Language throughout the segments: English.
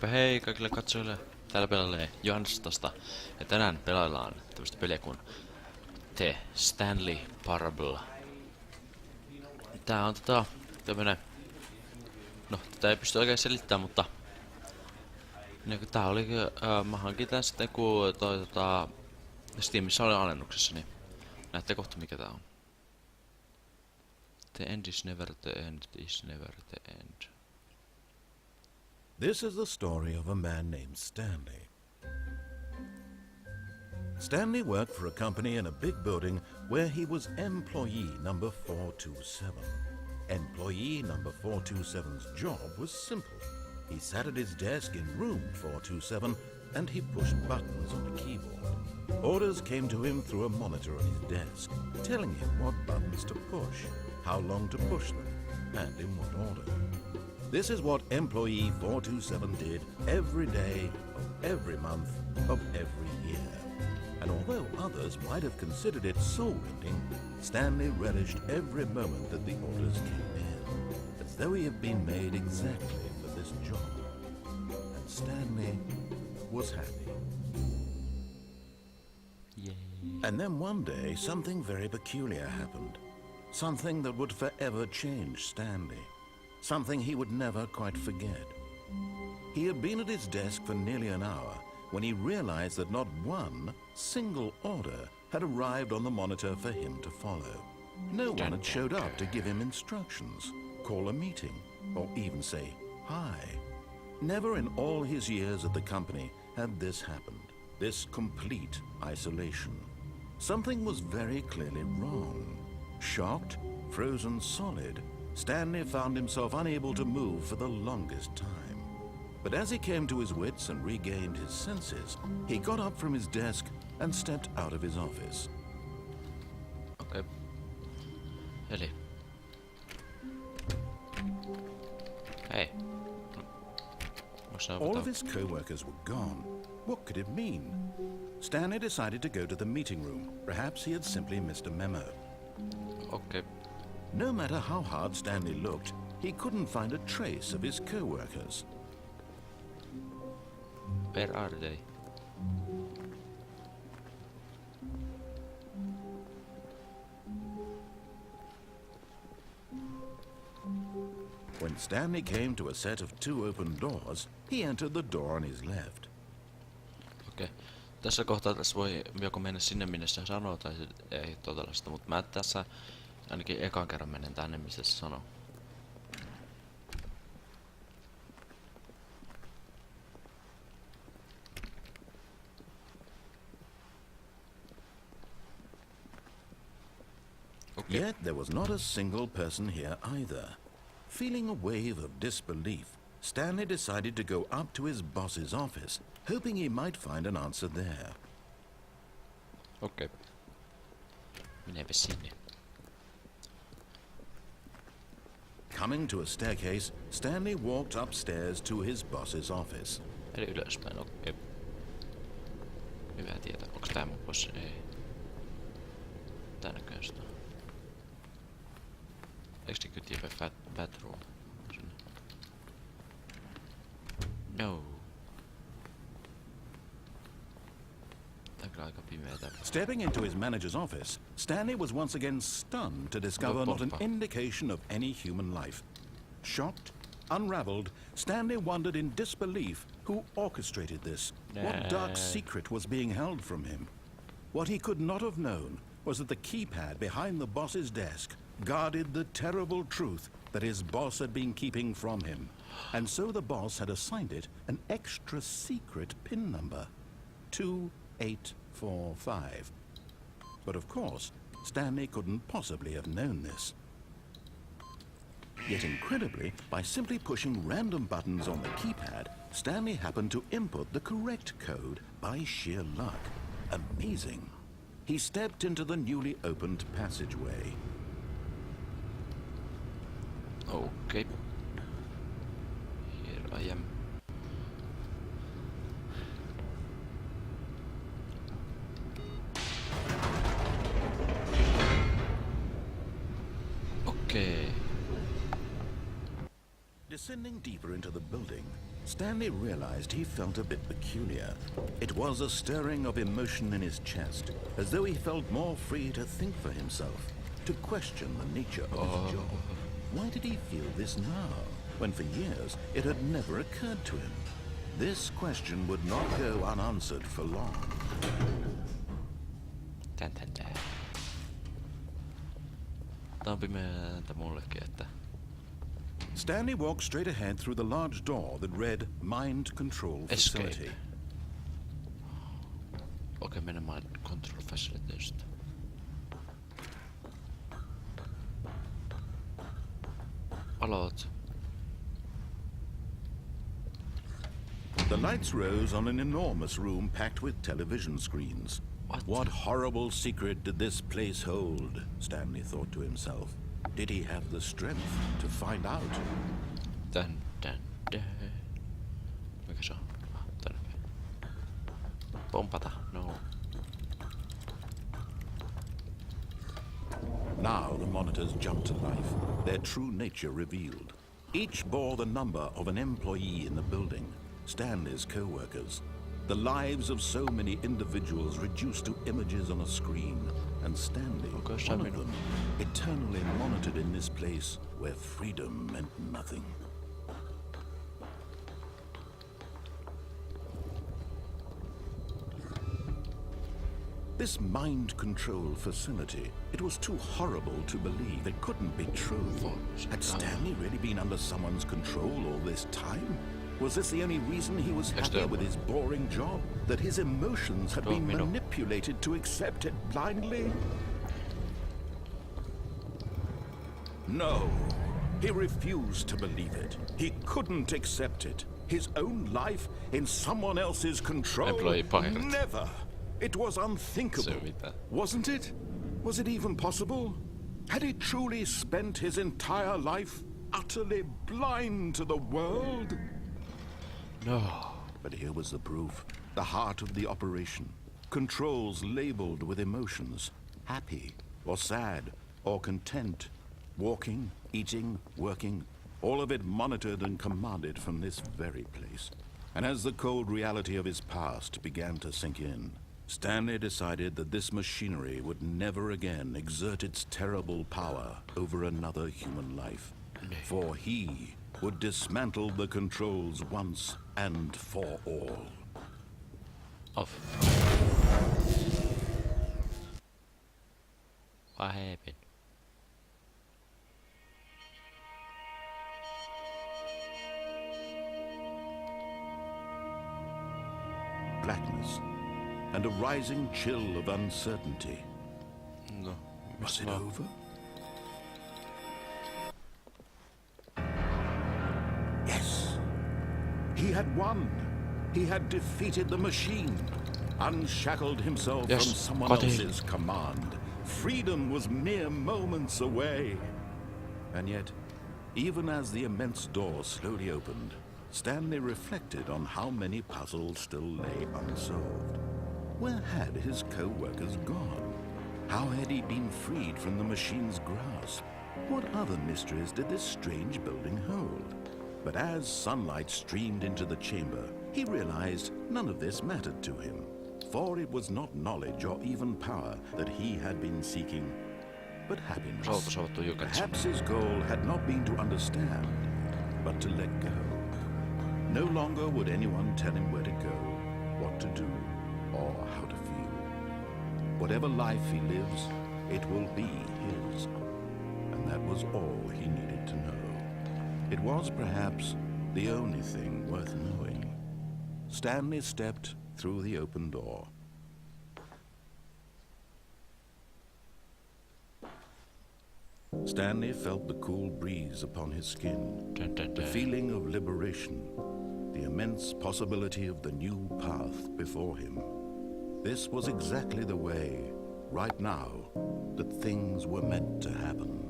Heipä hei kaikille katsojille. Täällä pelailee Johanstosta. Ja tänään pelaillaan tämmöstä peliä kuin Stanley Parable. Tää on tämmönen... No, tätä ei pysty oikein selittämään, mutta... Niin, tää oli... mä hankin tän sitten kun Steamissa oli alennuksessa, niin... Näette kohta mikä tää on. The end is never the end is never the end. This is the story of a man named Stanley. Stanley worked for a company in a big building where he was employee number 427. Employee number 427's job was simple. He sat at his desk in room 427 and he pushed buttons on a keyboard. Orders came to him through a monitor on his desk, telling him what buttons to push, how long to push them, and in what order. This is what employee 427 did every day of every month of every year. And although others might have considered it soul-rending, Stanley relished every moment that the orders came in, as though he had been made exactly for this job. And Stanley was happy. Yay. And then one day, something very peculiar happened. Something that would forever change Stanley. Something he would never quite forget. He had been at his desk for nearly an hour when he realized that not one single order had arrived on the monitor for him to follow. No one had showed up to give him instructions, call a meeting, or even say hi. Never in all his years at the company had this happened, this complete isolation. Something was very clearly wrong. Shocked, frozen solid, Stanley found himself unable to move for the longest time. But as he came to his wits and regained his senses, he got up from his desk and stepped out of his office. Okay. Eli. Hei. All of his co-workers were gone. What could it mean? Stanley decided to go to the meeting room. Perhaps he had simply missed a memo. Okay. No matter how hard Stanley looked, he couldn't find a trace of his co-workers. Where are they? When Stanley came to a set of two open doors, he entered the door on his left. Okei. Tässä kohtaa tässä voi joko mennä sinne minne se sanoo tai ei tällaista, mutta mä tässä ainakin ekan kerran menen tänne missä se sanoo. Okay. Yet there was not a single person here either. Feeling a wave of disbelief, Stanley decided to go up to his boss's office, hoping he might find an answer there. Okei. Menepä sinne. Coming to a staircase, Stanley walked upstairs to his boss's office. Eli ylöspäin, okei. Hyvä tietää. Onks tää mun bossi? Ei. Tää näköön sitä. Executive bathroom. No. Stepping into his manager's office, Stanley was once again stunned to discover not an indication of any human life. Shocked, unraveled, Stanley wondered in disbelief who orchestrated this. What dark secret was being held from him? What he could not have known was that the keypad behind the boss's desk guarded the terrible truth that his boss had been keeping from him. And so the boss had assigned it an extra secret PIN number. 2845. But of course, Stanley couldn't possibly have known this. Yet incredibly, by simply pushing random buttons on the keypad, Stanley happened to input the correct code by sheer luck. Amazing. He stepped into the newly opened passageway. Okay. Here I am. Okay. Descending deeper into the building, Stanley realized he felt a bit peculiar. It was a stirring of emotion in his chest, as though he felt more free to think for himself, to question the nature of his job. Why did he feel this now, when for years it had never occurred to him? This question would not go unanswered for long. Tää on pimeää mullekin, että... Stanley walked straight ahead through the large door that read Mind Control Facility. Okei, mennään Mind Control Facilitystä. Aloit. The lights rose on an enormous room packed with television screens. What horrible secret did this place hold? Stanley thought to himself. Did he have the strength to find out? Dun, dun, dun. Mikä se on? Tänne. Pompata. No. Now the monitors jumped to life, their true nature revealed. Each bore the number of an employee in the building, Stanley's co-workers. The lives of so many individuals reduced to images on a screen, and Stanley, one of them, eternally monitored in this place where freedom meant nothing. This mind control facility, it was too horrible to believe. It couldn't be true. Had Stanley really been under someone's control all this time? Was this the only reason he was happy with his boring job? That his emotions had been manipulated to accept it blindly? No, he refused to believe it. He couldn't accept it. His own life in someone else's control? Never! It was unthinkable, wasn't it? Was it even possible? Had he truly spent his entire life utterly blind to the world? No. But here was the proof. The heart of the operation. Controls labeled with emotions. Happy, or sad, or content. Walking, eating, working. All of it monitored and commanded from this very place. And as the cold reality of his past began to sink in, Stanley decided that this machinery would never again exert its terrible power over another human life. For he would dismantle the controls once and for all. Off. What happened? Blackness and a rising chill of uncertainty. No. Was it over? Yes. He had won. He had defeated the machine. Unshackled himself from someone else's command. Freedom was mere moments away. And yet, even as the immense door slowly opened, Stanley reflected on how many puzzles still lay unsolved. Where had his co-workers gone? How had he been freed from the machine's grasp? What other mysteries did this strange building hold? But as sunlight streamed into the chamber, he realized none of this mattered to him. For it was not knowledge or even power that he had been seeking, but happiness. Perhaps his goal had not been to understand, but to let go. No longer would anyone tell him where to go, what to do, or how to feel. Whatever life he lives, it will be his. And that was all he needed to know. It was perhaps the only thing worth knowing. Stanley stepped through the open door. Stanley felt the cool breeze upon his skin, the feeling of liberation, the immense possibility of the new path before him. This was exactly the way, right now, that things were meant to happen.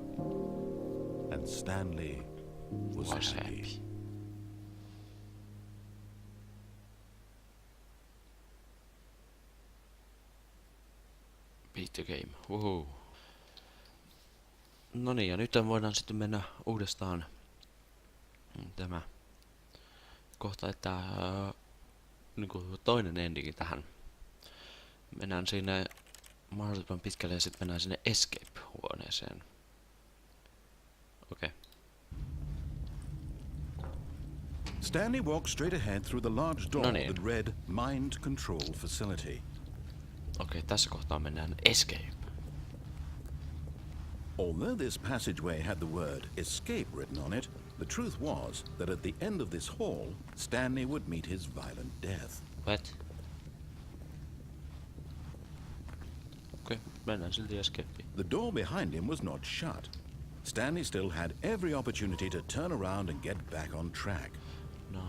And Stanley was happy. Beat the game. Woohoo. No niin, ja nyt voidaan sitten mennä uudestaan tämä kohta, että niinku toinen endingi tähän. Mennään sinne mahdollisimman pitkälle ja sitten mennään sinne escape-huoneeseen. Okei. Stanley walked straight ahead through the large door No niin. that read Mind Control Facility. Okei, tässä kohtaa mennään escape. Although this passageway had the word escape written on it, the truth was that at the end of this hall, Stanley would meet his violent death. What? Okei, mennään silti escapeen. The door behind him was not shut. Stanley still had every opportunity to turn around and get back on track. No.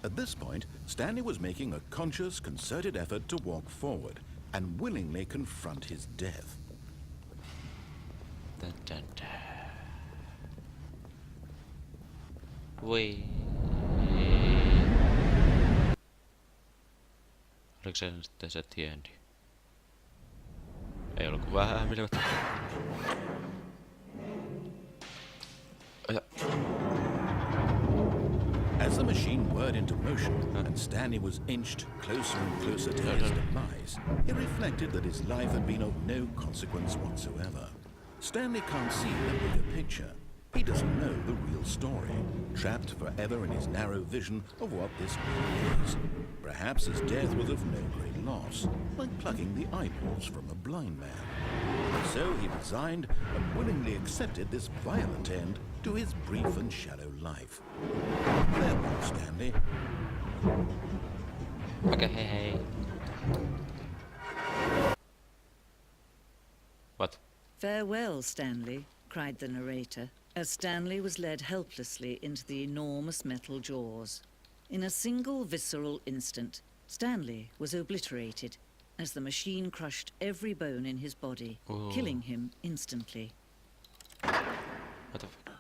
At this point, Stanley was making a conscious, concerted effort to walk forward and willingly confront his death. Dun, dun, dun. Voi. Oliko se sitten se tiendi? Ei ollut kuin vähän minuuttia. As the machine whirred into motion and Stanley was inched closer and closer to his demise, he reflected that his life had been of no consequence whatsoever. Stanley can't see the bigger picture. He doesn't know the real story, trapped forever in his narrow vision of what this world is. Perhaps his death was of no great loss, like plucking the eyeballs from a blind man. And so he resigned and willingly accepted this violent end to his brief and shallow life. Farewell, Stanley. Okay, hey. What? Farewell, Stanley, cried the narrator, as Stanley was led helplessly into the enormous metal jaws. In a single visceral instant, Stanley was obliterated as the machine crushed every bone in his body, killing him instantly. What the fuck?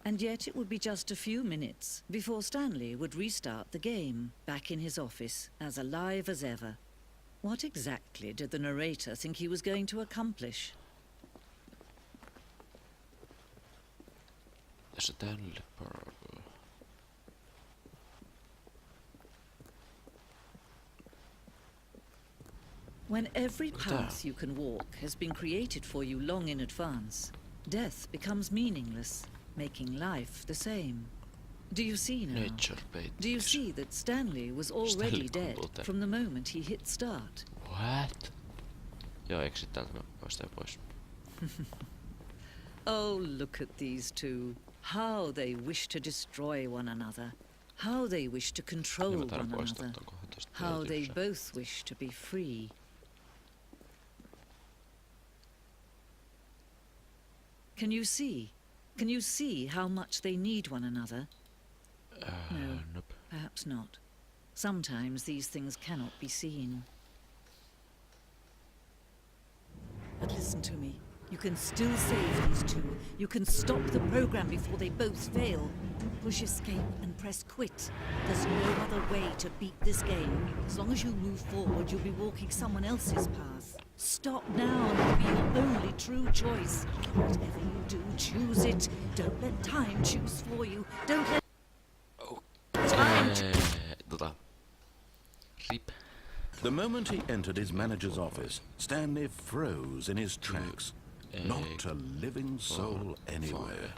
And yet it would be just a few minutes before Stanley would restart the game, back in his office, as alive as ever. What exactly did the narrator think he was going to accomplish? Stanley Parable. When every path you can walk has been created for you long in advance, death becomes meaningless, making life the same. Do you see now? Nature bait. Do you see that Stanley was already Stanley dead computer. from the moment he hit start? What? Joo, exit täältä päästään pois. Oh, look at these two. How they wish to destroy one another. How they wish to control one another. How they both wish to be free. Can you see? Can you see how much they need one another? No, Nope. perhaps not. Sometimes these things cannot be seen. But listen to me. You can still save these two. You can stop the program before they both fail. Push escape and press quit. There's no other way to beat this game. As long as you move forward, you'll be walking someone else's path. Stop now and it'll be your only true choice. Whatever you do, choose it. Don't let time choose for you. Don't let Rip. The moment he entered his manager's office, Stanley froze in his tracks. Not a living soul anywhere.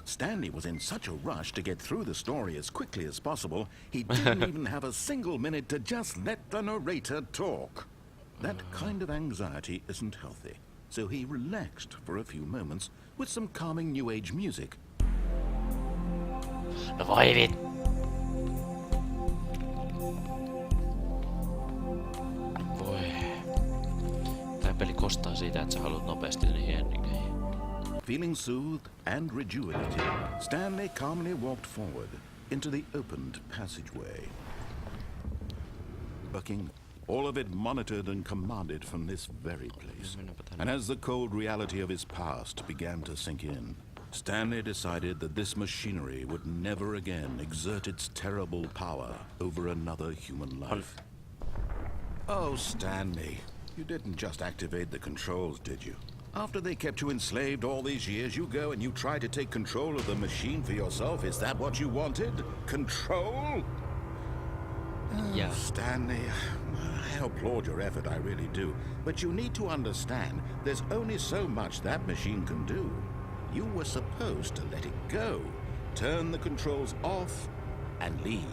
Stanley was in such a rush to get through the story as quickly as possible, he didn't even have a single minute to just let the narrator talk. That kind of anxiety isn't healthy, so he relaxed for a few moments with some calming New Age music. No voi vit. Voi. Tää peli kostaa siitä, että sä haluat nopeasti niihin endingeihin. Feeling soothed and rejuvenated, Stanley calmly walked forward into the opened passageway. Working, all of it monitored and commanded from this very place. And as the cold reality of his past began to sink in, Stanley decided that this machinery would never again exert its terrible power over another human life. Oh, Stanley, you didn't just activate the controls, did you? After they kept you enslaved all these years, you go and you try to take control of the machine for yourself. Is that what you wanted? Control? Yeah. Stanley, I applaud your effort, I really do. But you need to understand, there's only so much that machine can do. You were supposed to let it go, turn the controls off, and leave.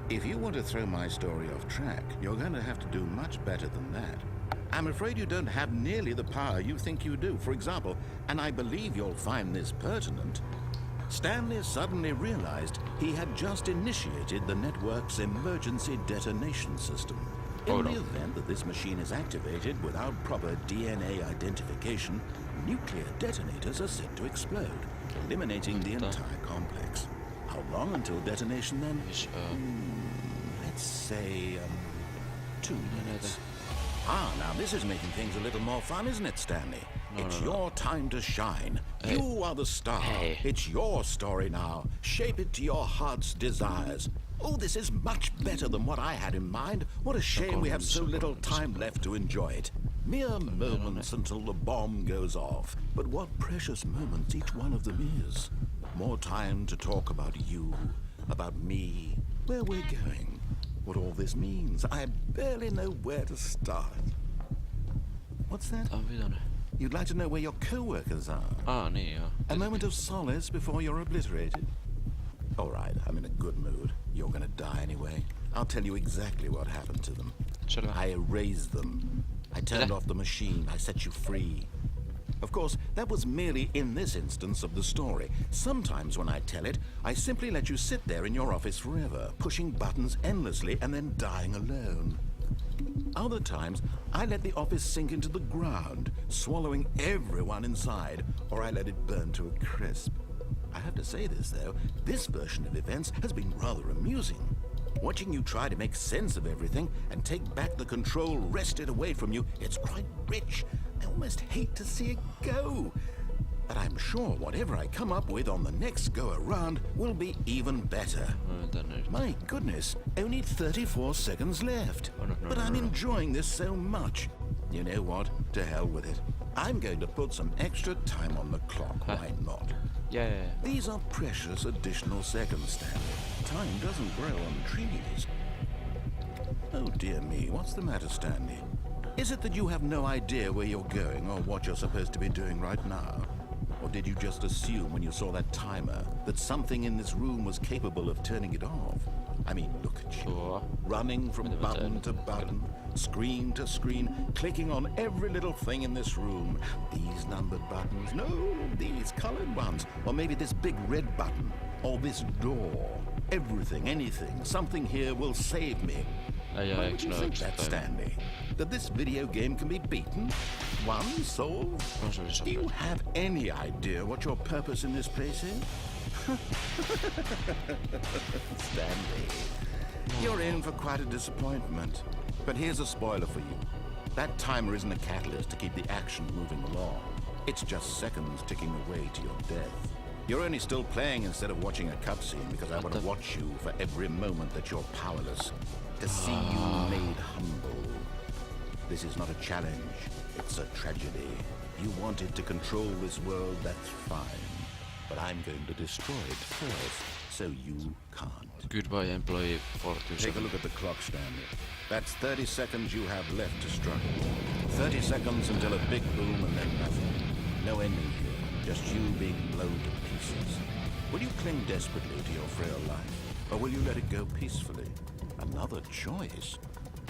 If you want to throw my story off track, you're going to have to do much better than that. I'm afraid you don't have nearly the power you think you do. For example, and I believe you'll find this pertinent, Stanley suddenly realized he had just initiated the network's emergency detonation system. In the event that this machine is activated without proper DNA identification, nuclear detonators are set to explode, eliminating the entire complex. How long until detonation then? Let's say 2 minutes. Now this is making things a little more fun, isn't it, Stanley? It's your time to shine. You are the star. It's your story now. Shape it to your heart's desires. Oh, this is much better than what I had in mind. What a shame we have so little time left to enjoy it. Mere moments until the bomb goes off. But what precious moments each one of them is. More time to talk about you, about me, where we're going, what all this means. I barely know where to start. What's that? You'd like to know where your co-workers are? Niin joo. A moment of solace before you're obliterated. All right, I'm in a good mood. You're gonna die anyway. I'll tell you exactly what happened to them. Selvä. I erased them. I turned off the machine. I set you free. Of course, that was merely in this instance of the story. Sometimes when I tell it, I simply let you sit there in your office forever, pushing buttons endlessly and then dying alone. Other times, I let the office sink into the ground, swallowing everyone inside, or I let it burn to a crisp. I have to say this, though, this version of events has been rather amusing. Watching you try to make sense of everything and take back the control wrested away from you, it's quite rich. I almost hate to see it go. But I'm sure whatever I come up with on the next go-around will be even better. My goodness, only 34 seconds left. But I'm enjoying this so much. You know what? To hell with it. I'm going to put some extra time on the clock. Why not? Yeah. These are precious additional seconds, Stanley. Time doesn't grow on trees. Oh dear me, what's the matter, Stanley? Is it that you have no idea where you're going or what you're supposed to be doing right now? Or did you just assume when you saw that timer that something in this room was capable of turning it off? I mean, look at you. Running from button to button, screen to screen, clicking on every little thing in this room. These numbered buttons, no, these colored ones. Or maybe this big red button, or this door. Everything, anything, something here will save me. Why would you think that, Stanley? That this video game can be beaten? Won? Solved? Do you have any idea what your purpose in this place is? Stanley, you're in for quite a disappointment. But here's a spoiler for you. That timer isn't a catalyst to keep the action moving along. It's just seconds ticking away to your death. You're only still playing instead of watching a cutscene because I want to watch you for every moment that you're powerless. To see you made humble. This is not a challenge, it's a tragedy. You wanted to control this world, that's fine. But I'm going to destroy it first, so you can't. Goodbye, employee 42. Take a look at the clock, Stanley. That's 30 seconds you have left to struggle. 30 seconds until a big boom and then nothing. No ending here, just you being blown to pieces. Will you cling desperately to your frail life, or will you let it go peacefully? Another choice.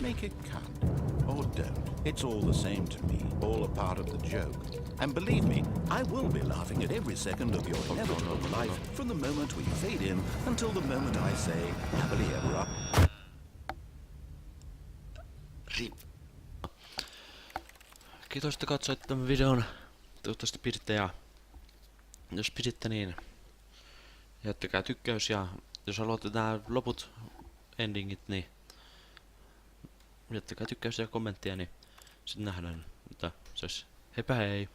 Make it count. Or don't. It's all the same to me. All a part of the joke. And believe me, I will be laughing at every second of your inevitable life from the moment we fade in until the moment I say, happily ever after. Kiitos, että katsoitte tämän videon. Toivottavasti piditte, ja jos piditte, niin jättäkää tykkäys, ja jos haluatte nämä loput endingit, niin jättäkää tykkäys ja kommenttia, niin sitten nähdään, että se olisi heipä hei!